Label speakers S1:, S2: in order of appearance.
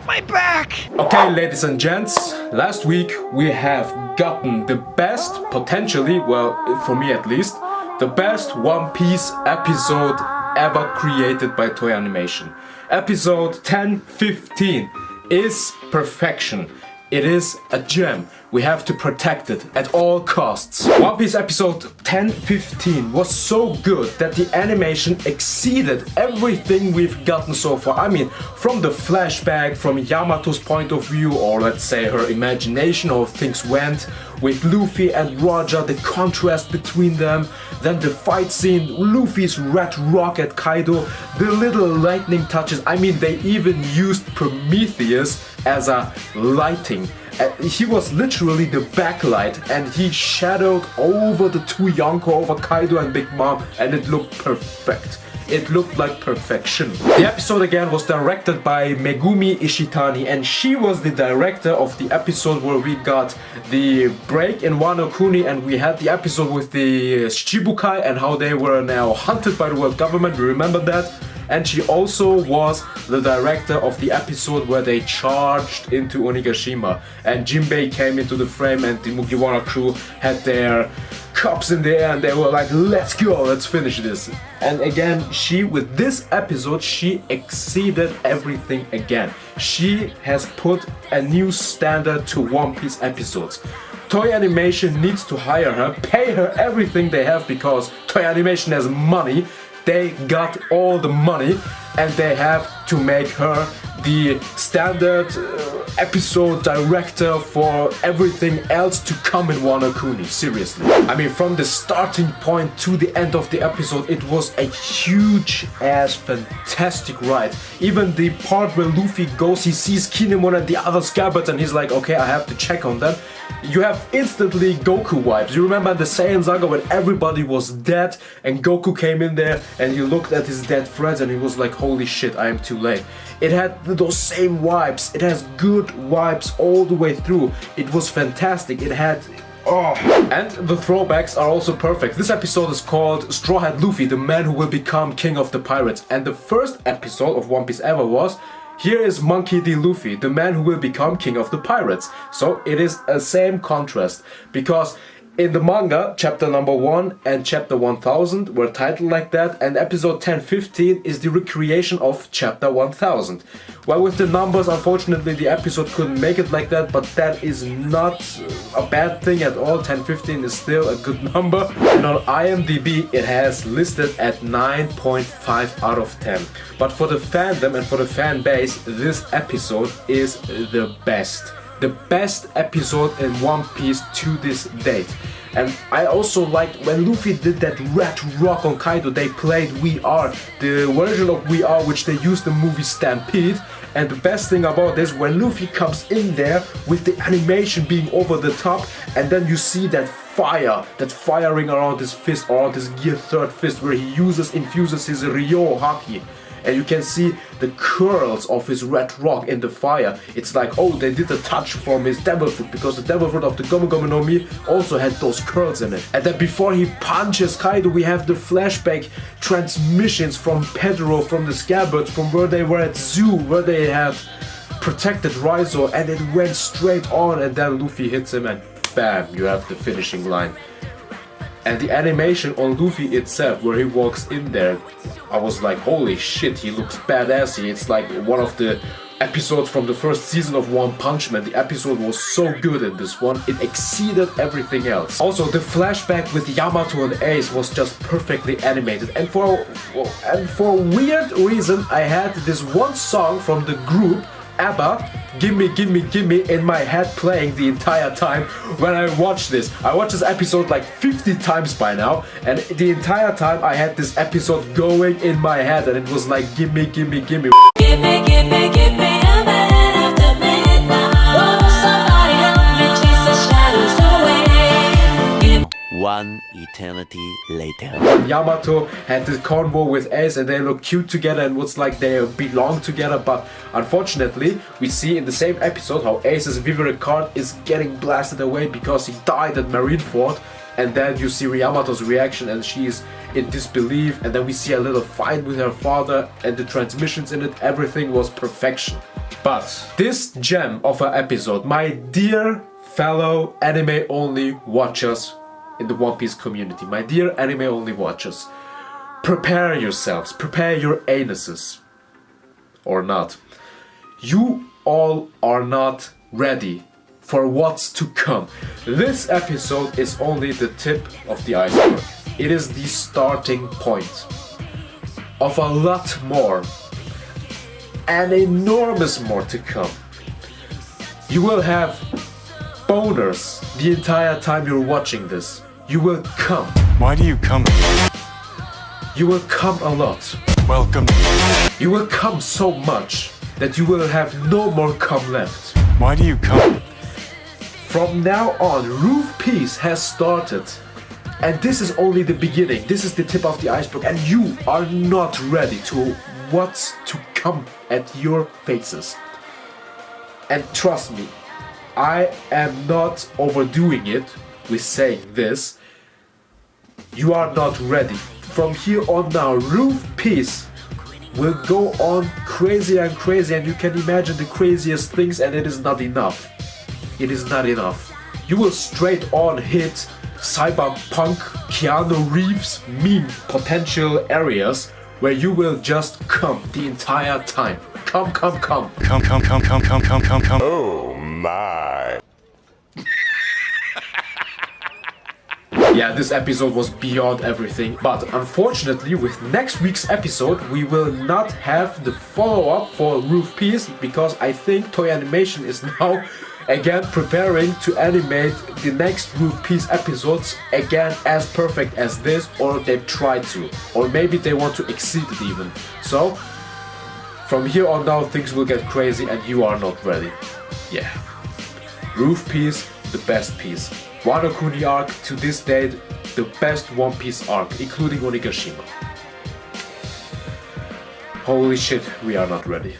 S1: my back!
S2: Okay, ladies and gents, last week we have gotten the best, potentially, well, for me at least, the best One Piece episode ever created by Toei Animation. Episode 1015 is perfection. It is a gem. We have to protect it at all costs. One Piece episode 1015 was so good that the animation exceeded everything we've gotten so far. I mean, from the flashback, from Yamato's point of view, or let's say her imagination of things went, with Luffy and Roger, the contrast between them, then the fight scene, Luffy's red rock at Kaido, the little lightning touches. I mean, they even used Prometheus as a lighting. He was literally the backlight and he shadowed over the two Yonko, over Kaido and Big Mom, and it looked perfect. It looked like perfection. The episode again was directed by Megumi Ishitani, and she was the director of the episode where we got the break in Wano Kuni, and we had the episode with the Shichibukai and how they were now hunted by the world government. We remember that. And she also was the director of the episode where they charged into Onigashima and Jinbei came into the frame and the Mugiwara crew had their cups in the air and they were like, let's go, let's finish this. And again, with this episode, she exceeded everything again. She has put a new standard to One Piece episodes. Toei Animation needs to hire her, pay her everything they have because Toei Animation has money. They got all the money and they have to make her the standard episode director for everything else to come in Wano Kuni. Seriously. I mean, from the starting point to the end of the episode, it was a huge ass fantastic ride. Even the part where Luffy goes, he sees Kinemon and the other scabbards and he's like, okay, I have to check on them. You have instantly Goku vibes. You remember the Saiyan Saga when everybody was dead and Goku came in there and he looked at his dead friends and he was like, holy shit, I am too late. It had those same vibes. It has good vibes all the way through. It was fantastic. It had... oh. And the throwbacks are also perfect. This episode is called Straw Hat Luffy, the man who will become king of the pirates. And the first episode of One Piece ever was... here is Monkey D. Luffy, the man who will become king of the pirates. So it is a same contrast, because in the manga, chapter number 1 and chapter 1000 were titled like that, and episode 1015 is the recreation of chapter 1000. Well, with the numbers, unfortunately, the episode couldn't make it like that, but that is not a bad thing at all. 1015 is still a good number, and on IMDb it has listed at 9.5 out of 10. But for the fandom and for the fan base, this episode is the best. The best episode in One Piece to this date. And I also liked when Luffy did that red rock on Kaido, they played We Are, the version of We Are which they used in the movie Stampede. And the best thing about this, when Luffy comes in there with the animation being over the top, and then you see that fire, that firing around his fist, around his gear third fist, where he infuses his Ryo Haki. And you can see the curls of his red rock in the fire. It's like, oh, they did a touch from his devil fruit, because the devil fruit of the Gomu Gomu no Mi also had those curls in it. And then before he punches Kaido, we have the flashback transmissions from Pedro, from the scabbards, from where they were at Zoo, where they had protected Raizo, and it went straight on, and then Luffy hits him and bam, you have the finishing line. And the animation on Luffy itself, where he walks in there, I was like, holy shit, he looks badassy. It's like one of the episodes from the first season of One Punch Man. The episode was so good in this one, it exceeded everything else. Also, the flashback with Yamato and Ace was just perfectly animated. And for a weird reason, I had this one song from the group, ABBA, Gimme Gimme Gimme, in my head playing the entire time when I watched this. I watched this episode like 50 times by now, and the entire time I had this episode going in my head, and it was like gimme gimme gimme.
S3: Gimme, gimme, gimme, I'm after midnight. Whoa, somebody help me chase the shadows away.
S4: One eternity later.
S2: Yamato had this convo with Ace and they look cute together and looks like they belong together, but unfortunately we see in the same episode how Ace's favorite card is getting blasted away because he died at Marineford, and then you see Yamato's reaction and she's in disbelief, and then we see a little fight with her father, and the transmissions in it, everything was perfection. But this gem of an episode, my dear fellow anime only watchers in the One Piece community, my dear anime only watchers, prepare yourselves, prepare your anuses. Or not. You all are not ready for what's to come. This episode is only the tip of the iceberg. It is the starting point of a lot more, and enormous more to come. You will have boners the entire time you're watching this. You will come.
S1: Why do you come?
S2: You will come a lot.
S1: Welcome.
S2: You will come so much that you will have no more come left.
S1: Why do you come?
S2: From now on, Roof Peace has started. And this is only the beginning. This is the tip of the iceberg. And you are not ready to what's to come at your faces. And trust me, I am not overdoing it with saying this. You are not ready. From here on now, Roof Peace will go on crazier and crazier, and you can imagine the craziest things, and it is not enough. It is not enough. You will straight on hit cyberpunk Keanu Reeves meme potential areas where you will just come the entire time. Come.
S1: Come. Oh my.
S2: Yeah, this episode was beyond everything, but unfortunately with next week's episode we will not have the follow-up for Roof Peace, because I think Toei Animation is now again preparing to animate the next Roof Peace episodes again as perfect as this, or they've tried to, or maybe they want to exceed it even. So from here on now things will get crazy and you are not ready. Yeah. Roof Peace, the best piece. Wano Kuni arc, to this date, the best One Piece arc, including Onigashima. Holy shit, we are not ready.